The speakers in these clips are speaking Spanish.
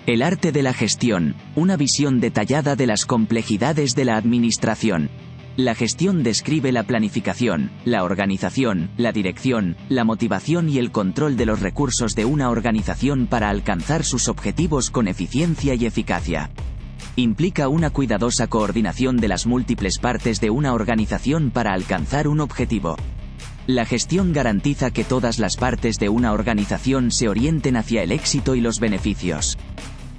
El arte de la gestión, una visión detallada de las complejidades de la administración. La gestión describe la planificación, la organización, la dirección, la motivación y el control de los recursos de una organización para alcanzar sus objetivos con eficiencia y eficacia. Implica una cuidadosa coordinación de las múltiples partes de una organización para alcanzar un objetivo. La gestión garantiza que todas las partes de una organización se orienten hacia el éxito y los beneficios.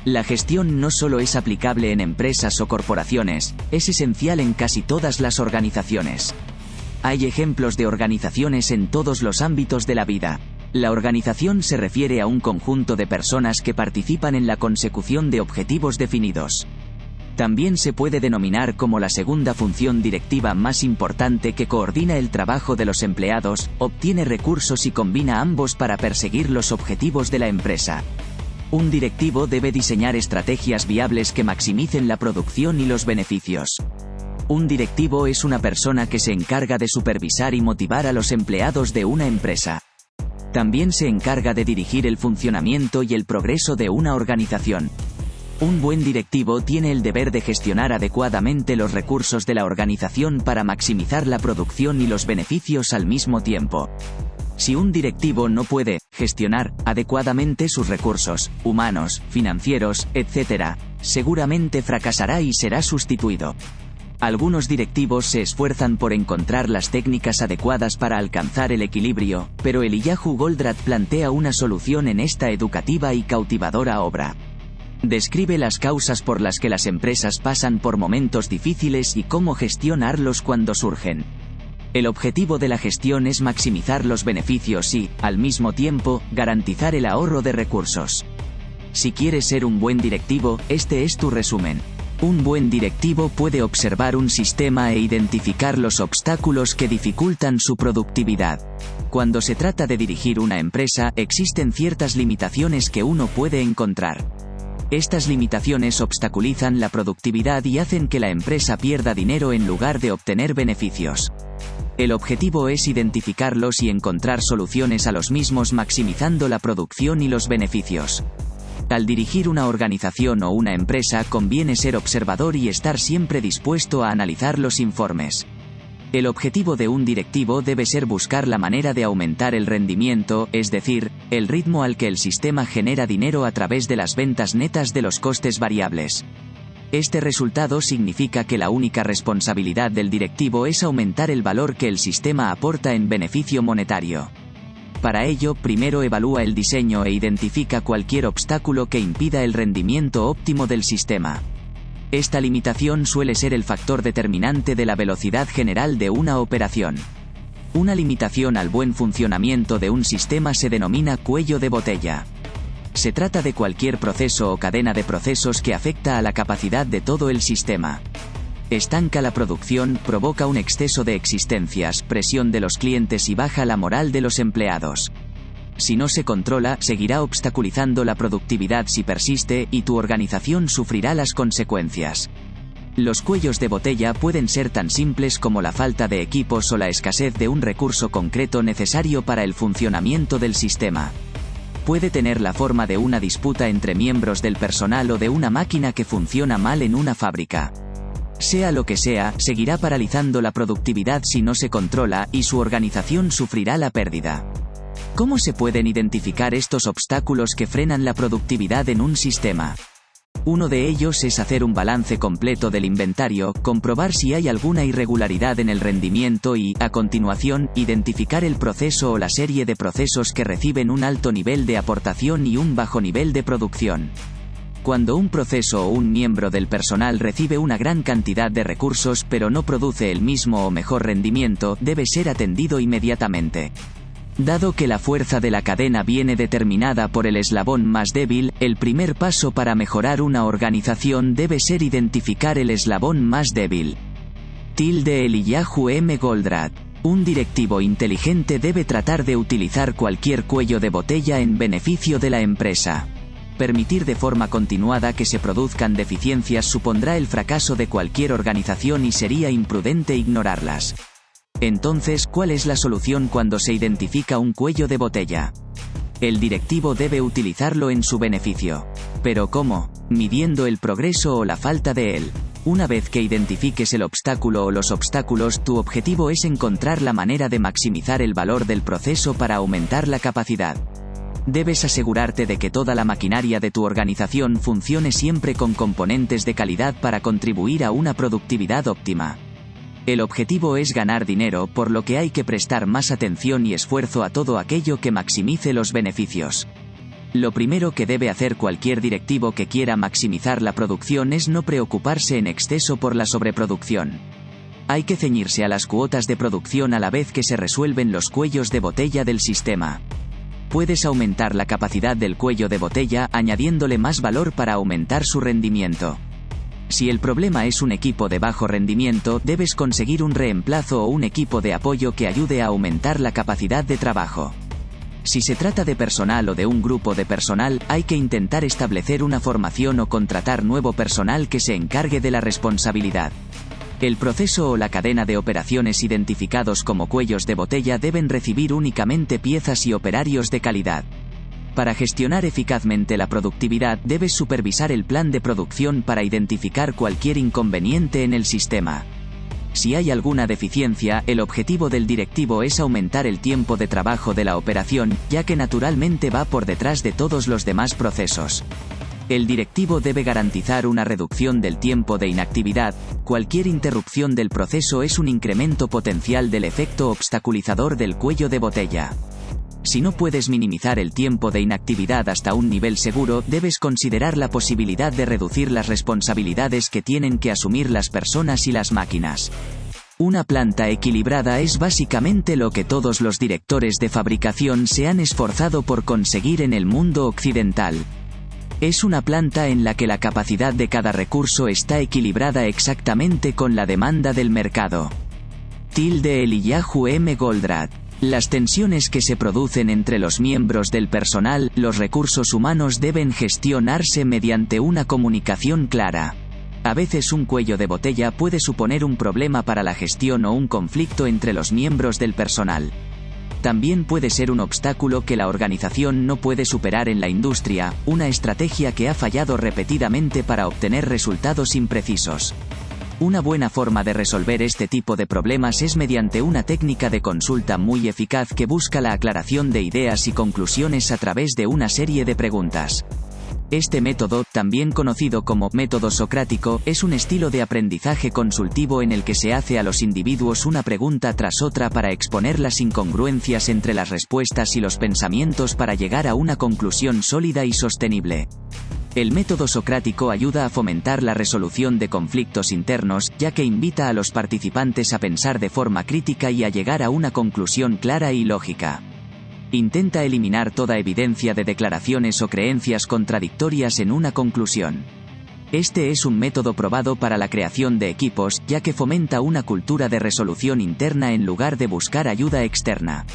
La gestión no solo es aplicable en empresas o corporaciones, es esencial en casi todas las organizaciones. Hay ejemplos de organizaciones en todos los ámbitos de la vida. La organización se refiere a un conjunto de personas que participan en la consecución de objetivos definidos. También se puede denominar como la segunda función directiva más importante, que coordina el trabajo de los empleados, obtiene recursos y combina ambos para perseguir los objetivos de la empresa. Un directivo debe diseñar estrategias viables que maximicen la producción y los beneficios. Un directivo es una persona que se encarga de supervisar y motivar a los empleados de una empresa. También se encarga de dirigir el funcionamiento y el progreso de una organización. Un buen directivo tiene el deber de gestionar adecuadamente los recursos de la organización para maximizar la producción y los beneficios al mismo tiempo. Si un directivo no puede gestionar adecuadamente sus recursos, humanos, financieros, etc., seguramente fracasará y será sustituido. Algunos directivos se esfuerzan por encontrar las técnicas adecuadas para alcanzar el equilibrio, pero Eliyahu Goldratt plantea una solución en esta educativa y cautivadora obra. Describe las causas por las que las empresas pasan por momentos difíciles y cómo gestionarlos cuando surgen. El objetivo de la gestión es maximizar los beneficios y, al mismo tiempo, garantizar el ahorro de recursos. Si quieres ser un buen directivo, este es tu resumen. Un buen directivo puede observar un sistema e identificar los obstáculos que dificultan su productividad. Cuando se trata de dirigir una empresa, existen ciertas limitaciones que uno puede encontrar. Estas limitaciones obstaculizan la productividad y hacen que la empresa pierda dinero en lugar de obtener beneficios. El objetivo es identificarlos y encontrar soluciones a los mismos, maximizando la producción y los beneficios. Al dirigir una organización o una empresa, conviene ser observador y estar siempre dispuesto a analizar los informes. El objetivo de un directivo debe ser buscar la manera de aumentar el rendimiento, es decir, el ritmo al que el sistema genera dinero a través de las ventas netas de los costes variables. Este resultado significa que la única responsabilidad del directivo es aumentar el valor que el sistema aporta en beneficio monetario. Para ello, primero evalúa el diseño e identifica cualquier obstáculo que impida el rendimiento óptimo del sistema. Esta limitación suele ser el factor determinante de la velocidad general de una operación. Una limitación al buen funcionamiento de un sistema se denomina cuello de botella. Se trata de cualquier proceso o cadena de procesos que afecta a la capacidad de todo el sistema. Estanca la producción, provoca un exceso de existencias, presión de los clientes y baja la moral de los empleados. Si no se controla, seguirá obstaculizando la productividad si persiste, y tu organización sufrirá las consecuencias. Los cuellos de botella pueden ser tan simples como la falta de equipos o la escasez de un recurso concreto necesario para el funcionamiento del sistema. Puede tener la forma de una disputa entre miembros del personal o de una máquina que funciona mal en una fábrica. Sea lo que sea, seguirá paralizando la productividad si no se controla, y su organización sufrirá la pérdida. ¿Cómo se pueden identificar estos obstáculos que frenan la productividad en un sistema? Uno de ellos es hacer un balance completo del inventario, comprobar si hay alguna irregularidad en el rendimiento y, a continuación, identificar el proceso o la serie de procesos que reciben un alto nivel de aportación y un bajo nivel de producción. Cuando un proceso o un miembro del personal recibe una gran cantidad de recursos pero no produce el mismo o mejor rendimiento, debe ser atendido inmediatamente. Dado que la fuerza de la cadena viene determinada por el eslabón más débil, el primer paso para mejorar una organización debe ser identificar el eslabón más débil. Eliyahu M. Goldratt. Un directivo inteligente debe tratar de utilizar cualquier cuello de botella en beneficio de la empresa. Permitir de forma continuada que se produzcan deficiencias supondrá el fracaso de cualquier organización y sería imprudente ignorarlas. Entonces, ¿cuál es la solución cuando se identifica un cuello de botella? El directivo debe utilizarlo en su beneficio. ¿Pero cómo? Midiendo el progreso o la falta de él. Una vez que identifiques el obstáculo o los obstáculos, tu objetivo es encontrar la manera de maximizar el valor del proceso para aumentar la capacidad. Debes asegurarte de que toda la maquinaria de tu organización funcione siempre con componentes de calidad para contribuir a una productividad óptima. El objetivo es ganar dinero, por lo que hay que prestar más atención y esfuerzo a todo aquello que maximice los beneficios. Lo primero que debe hacer cualquier directivo que quiera maximizar la producción es no preocuparse en exceso por la sobreproducción. Hay que ceñirse a las cuotas de producción a la vez que se resuelven los cuellos de botella del sistema. Puedes aumentar la capacidad del cuello de botella añadiéndole más valor para aumentar su rendimiento. Si el problema es un equipo de bajo rendimiento, debes conseguir un reemplazo o un equipo de apoyo que ayude a aumentar la capacidad de trabajo. Si se trata de personal o de un grupo de personal, hay que intentar establecer una formación o contratar nuevo personal que se encargue de la responsabilidad. El proceso o la cadena de operaciones identificados como cuellos de botella deben recibir únicamente piezas y operarios de calidad. Para gestionar eficazmente la productividad, debes supervisar el plan de producción para identificar cualquier inconveniente en el sistema. Si hay alguna deficiencia, el objetivo del directivo es aumentar el tiempo de trabajo de la operación, ya que naturalmente va por detrás de todos los demás procesos. El directivo debe garantizar una reducción del tiempo de inactividad. Cualquier interrupción del proceso es un incremento potencial del efecto obstaculizador del cuello de botella. Si no puedes minimizar el tiempo de inactividad hasta un nivel seguro, debes considerar la posibilidad de reducir las responsabilidades que tienen que asumir las personas y las máquinas. Una planta equilibrada es básicamente lo que todos los directores de fabricación se han esforzado por conseguir en el mundo occidental. Es una planta en la que la capacidad de cada recurso está equilibrada exactamente con la demanda del mercado. Eliyahu M. Goldratt. Las tensiones que se producen entre los miembros del personal, los recursos humanos deben gestionarse mediante una comunicación clara. A veces un cuello de botella puede suponer un problema para la gestión o un conflicto entre los miembros del personal. También puede ser un obstáculo que la organización no puede superar en la industria, una estrategia que ha fallado repetidamente para obtener resultados imprecisos. Una buena forma de resolver este tipo de problemas es mediante una técnica de consulta muy eficaz que busca la aclaración de ideas y conclusiones a través de una serie de preguntas. Este método, también conocido como método socrático, es un estilo de aprendizaje consultivo en el que se hace a los individuos una pregunta tras otra para exponer las incongruencias entre las respuestas y los pensamientos para llegar a una conclusión sólida y sostenible. El método socrático ayuda a fomentar la resolución de conflictos internos, ya que invita a los participantes a pensar de forma crítica y a llegar a una conclusión clara y lógica. Intenta eliminar toda evidencia de declaraciones o creencias contradictorias en una conclusión. Este es un método probado para la creación de equipos, ya que fomenta una cultura de resolución interna en lugar de buscar ayuda externa.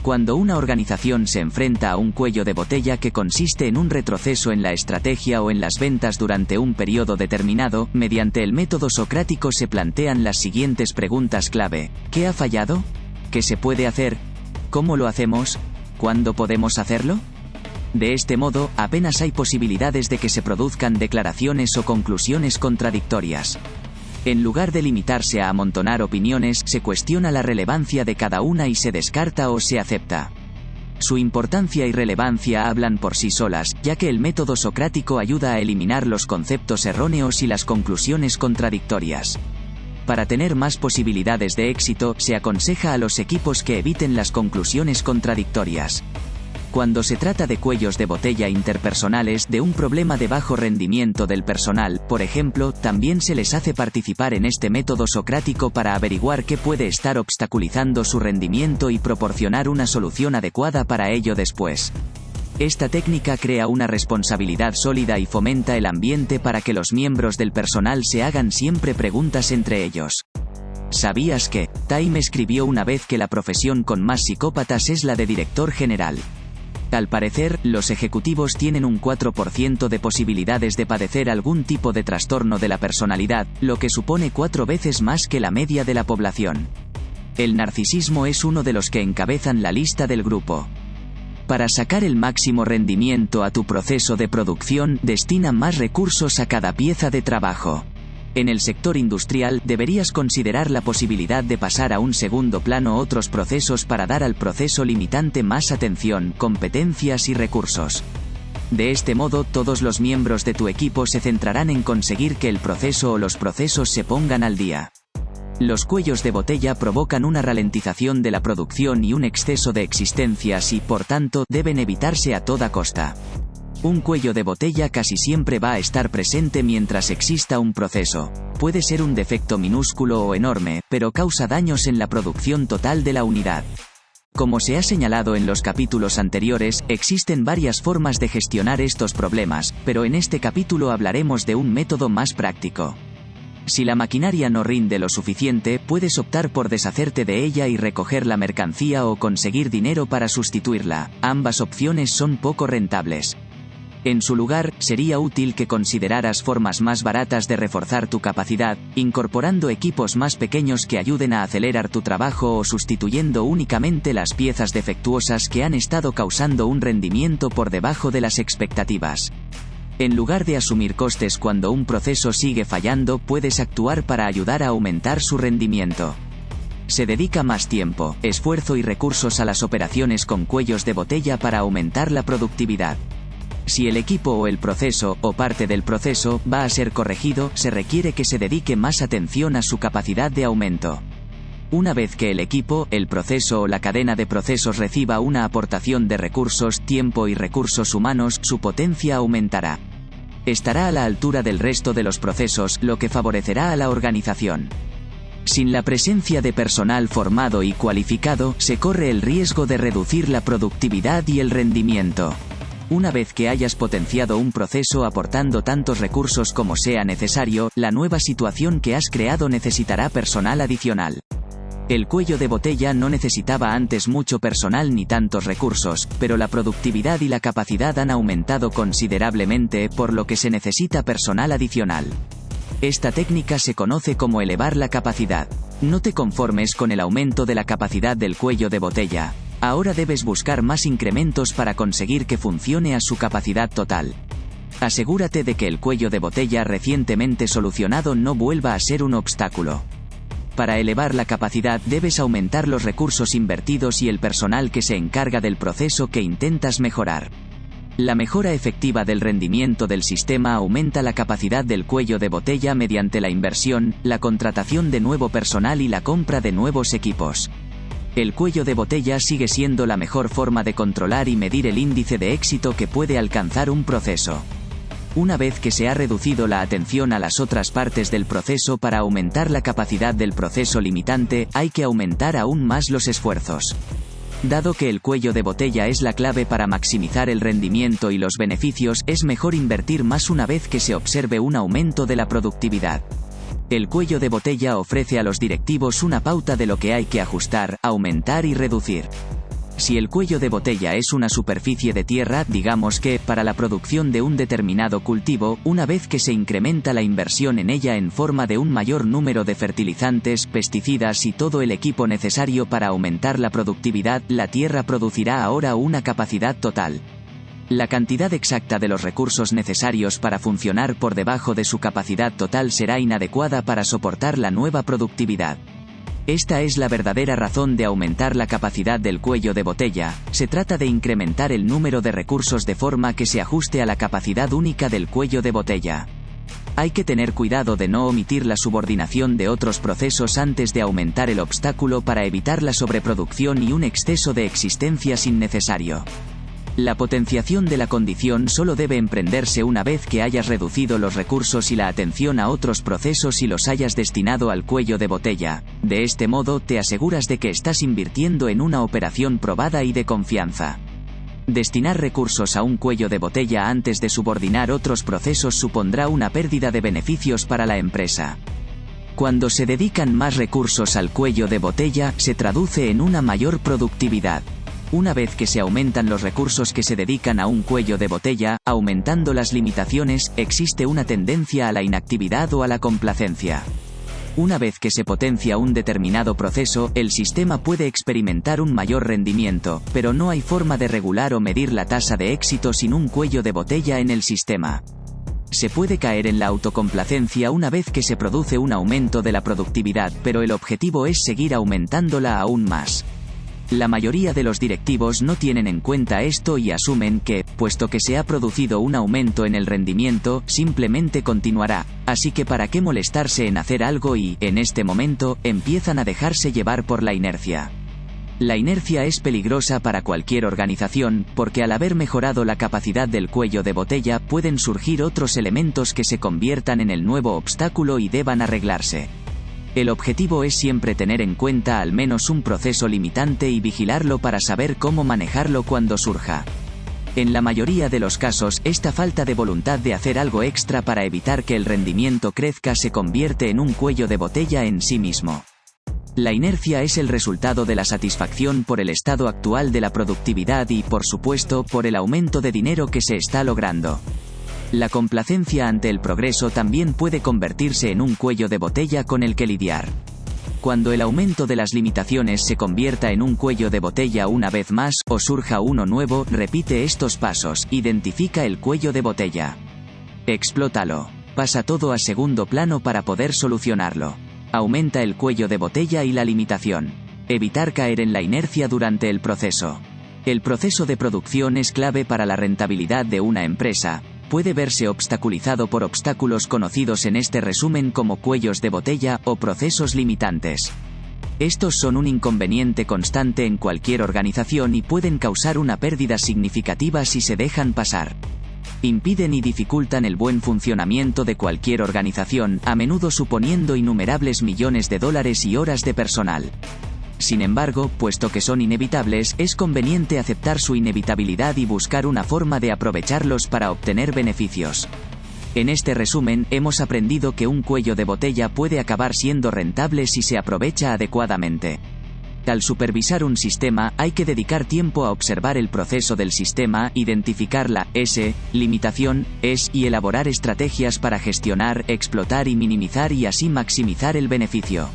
Cuando una organización se enfrenta a un cuello de botella que consiste en un retroceso en la estrategia o en las ventas durante un periodo determinado, mediante el método socrático se plantean las siguientes preguntas clave: ¿qué ha fallado? ¿Qué se puede hacer? ¿Cómo lo hacemos? ¿Cuándo podemos hacerlo? De este modo, apenas hay posibilidades de que se produzcan declaraciones o conclusiones contradictorias. En lugar de limitarse a amontonar opiniones, se cuestiona la relevancia de cada una y se descarta o se acepta. Su importancia y relevancia hablan por sí solas, ya que el método socrático ayuda a eliminar los conceptos erróneos y las conclusiones contradictorias. Para tener más posibilidades de éxito, se aconseja a los equipos que eviten las conclusiones contradictorias. Cuando se trata de cuellos de botella interpersonales, de un problema de bajo rendimiento del personal, por ejemplo, también se les hace participar en este método socrático para averiguar qué puede estar obstaculizando su rendimiento y proporcionar una solución adecuada para ello después. Esta técnica crea una responsabilidad sólida y fomenta el ambiente para que los miembros del personal se hagan siempre preguntas entre ellos. ¿Sabías que? Time escribió una vez que la profesión con más psicópatas es la de director general. Al parecer, los ejecutivos tienen un 4% de posibilidades de padecer algún tipo de trastorno de la personalidad, lo que supone 4 veces más que la media de la población. El narcisismo es uno de los que encabezan la lista del grupo. Para sacar el máximo rendimiento a tu proceso de producción, destina más recursos a cada pieza de trabajo. En el sector industrial, deberías considerar la posibilidad de pasar a un segundo plano otros procesos para dar al proceso limitante más atención, competencias y recursos. De este modo, todos los miembros de tu equipo se centrarán en conseguir que el proceso o los procesos se pongan al día. Los cuellos de botella provocan una ralentización de la producción y un exceso de existencias y, por tanto, deben evitarse a toda costa. Un cuello de botella casi siempre va a estar presente mientras exista un proceso. Puede ser un defecto minúsculo o enorme, pero causa daños en la producción total de la unidad. Como se ha señalado en los capítulos anteriores, existen varias formas de gestionar estos problemas, pero en este capítulo hablaremos de un método más práctico. Si la maquinaria no rinde lo suficiente, puedes optar por deshacerte de ella y recoger la mercancía o conseguir dinero para sustituirla. Ambas opciones son poco rentables. En su lugar, sería útil que consideraras formas más baratas de reforzar tu capacidad, incorporando equipos más pequeños que ayuden a acelerar tu trabajo o sustituyendo únicamente las piezas defectuosas que han estado causando un rendimiento por debajo de las expectativas. En lugar de asumir costes cuando un proceso sigue fallando, puedes actuar para ayudar a aumentar su rendimiento. Se dedica más tiempo, esfuerzo y recursos a las operaciones con cuellos de botella para aumentar la productividad. Si el equipo o el proceso, o parte del proceso, va a ser corregido, se requiere que se dedique más atención a su capacidad de aumento. Una vez que el equipo, el proceso o la cadena de procesos reciba una aportación de recursos, tiempo y recursos humanos, su potencia aumentará. Estará a la altura del resto de los procesos, lo que favorecerá a la organización. Sin la presencia de personal formado y cualificado, se corre el riesgo de reducir la productividad y el rendimiento. Una vez que hayas potenciado un proceso aportando tantos recursos como sea necesario, la nueva situación que has creado necesitará personal adicional. El cuello de botella no necesitaba antes mucho personal ni tantos recursos, pero la productividad y la capacidad han aumentado considerablemente, por lo que se necesita personal adicional. Esta técnica se conoce como elevar la capacidad. No te conformes con el aumento de la capacidad del cuello de botella. Ahora debes buscar más incrementos para conseguir que funcione a su capacidad total. Asegúrate de que el cuello de botella recientemente solucionado no vuelva a ser un obstáculo. Para elevar la capacidad debes aumentar los recursos invertidos y el personal que se encarga del proceso que intentas mejorar. La mejora efectiva del rendimiento del sistema aumenta la capacidad del cuello de botella mediante la inversión, la contratación de nuevo personal y la compra de nuevos equipos. El cuello de botella sigue siendo la mejor forma de controlar y medir el índice de éxito que puede alcanzar un proceso. Una vez que se ha reducido la atención a las otras partes del proceso para aumentar la capacidad del proceso limitante, hay que aumentar aún más los esfuerzos. Dado que el cuello de botella es la clave para maximizar el rendimiento y los beneficios, es mejor invertir más una vez que se observe un aumento de la productividad. El cuello de botella ofrece a los directivos una pauta de lo que hay que ajustar, aumentar y reducir. Si el cuello de botella es una superficie de tierra, digamos que, para la producción de un determinado cultivo, una vez que se incrementa la inversión en ella en forma de un mayor número de fertilizantes, pesticidas y todo el equipo necesario para aumentar la productividad, la tierra producirá ahora una capacidad total. La cantidad exacta de los recursos necesarios para funcionar por debajo de su capacidad total será inadecuada para soportar la nueva productividad. Esta es la verdadera razón de aumentar la capacidad del cuello de botella. Se trata de incrementar el número de recursos de forma que se ajuste a la capacidad única del cuello de botella. Hay que tener cuidado de no omitir la subordinación de otros procesos antes de aumentar el obstáculo para evitar la sobreproducción y un exceso de existencias innecesario. La potenciación de la condición solo debe emprenderse una vez que hayas reducido los recursos y la atención a otros procesos y los hayas destinado al cuello de botella. De este modo te aseguras de que estás invirtiendo en una operación probada y de confianza. Destinar recursos a un cuello de botella antes de subordinar otros procesos supondrá una pérdida de beneficios para la empresa. Cuando se dedican más recursos al cuello de botella, se traduce en una mayor productividad. Una vez que se aumentan los recursos que se dedican a un cuello de botella, aumentando las limitaciones, existe una tendencia a la inactividad o a la complacencia. Una vez que se potencia un determinado proceso, el sistema puede experimentar un mayor rendimiento, pero no hay forma de regular o medir la tasa de éxito sin un cuello de botella en el sistema. Se puede caer en la autocomplacencia una vez que se produce un aumento de la productividad, pero el objetivo es seguir aumentándola aún más. La mayoría de los directivos no tienen en cuenta esto y asumen que, puesto que se ha producido un aumento en el rendimiento, simplemente continuará, así que ¿para qué molestarse en hacer algo? Y, en este momento, empiezan a dejarse llevar por la inercia. La inercia es peligrosa para cualquier organización, porque al haber mejorado la capacidad del cuello de botella pueden surgir otros elementos que se conviertan en el nuevo obstáculo y deban arreglarse. El objetivo es siempre tener en cuenta al menos un proceso limitante y vigilarlo para saber cómo manejarlo cuando surja. En la mayoría de los casos, esta falta de voluntad de hacer algo extra para evitar que el rendimiento crezca se convierte en un cuello de botella en sí mismo. La inercia es el resultado de la satisfacción por el estado actual de la productividad y, por supuesto, por el aumento de dinero que se está logrando. La complacencia ante el progreso también puede convertirse en un cuello de botella con el que lidiar. Cuando el aumento de las limitaciones se convierta en un cuello de botella una vez más, o surja uno nuevo, repite estos pasos, identifica el cuello de botella. Explótalo. Pasa todo a segundo plano para poder solucionarlo. Aumenta el cuello de botella y la limitación. Evitar caer en la inercia durante el proceso. El proceso de producción es clave para la rentabilidad de una empresa. Puede verse obstaculizado por obstáculos conocidos en este resumen como cuellos de botella o procesos limitantes. Estos son un inconveniente constante en cualquier organización y pueden causar una pérdida significativa si se dejan pasar. Impiden y dificultan el buen funcionamiento de cualquier organización, a menudo suponiendo innumerables millones de dólares y horas de personal. Sin embargo, puesto que son inevitables, es conveniente aceptar su inevitabilidad y buscar una forma de aprovecharlos para obtener beneficios. En este resumen, hemos aprendido que un cuello de botella puede acabar siendo rentable si se aprovecha adecuadamente. Al supervisar un sistema, hay que dedicar tiempo a observar el proceso del sistema, identificar la limitación y elaborar estrategias para gestionar, explotar y minimizar y así maximizar el beneficio.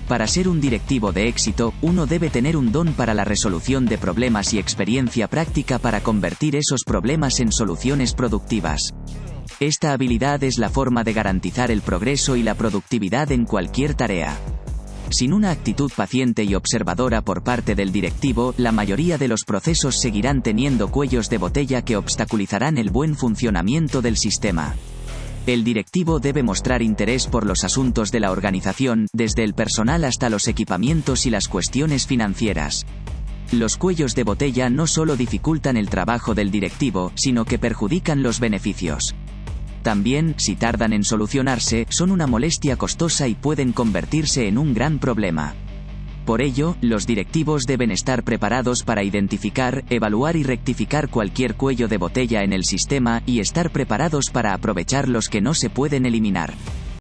Para ser un directivo de éxito, uno debe tener un don para la resolución de problemas y experiencia práctica para convertir esos problemas en soluciones productivas. Esta habilidad es la forma de garantizar el progreso y la productividad en cualquier tarea. Sin una actitud paciente y observadora por parte del directivo, la mayoría de los procesos seguirán teniendo cuellos de botella que obstaculizarán el buen funcionamiento del sistema. El directivo debe mostrar interés por los asuntos de la organización, desde el personal hasta los equipamientos y las cuestiones financieras. Los cuellos de botella no solo dificultan el trabajo del directivo, sino que perjudican los beneficios. También, si tardan en solucionarse, son una molestia costosa y pueden convertirse en un gran problema. Por ello, los directivos deben estar preparados para identificar, evaluar y rectificar cualquier cuello de botella en el sistema y estar preparados para aprovechar los que no se pueden eliminar.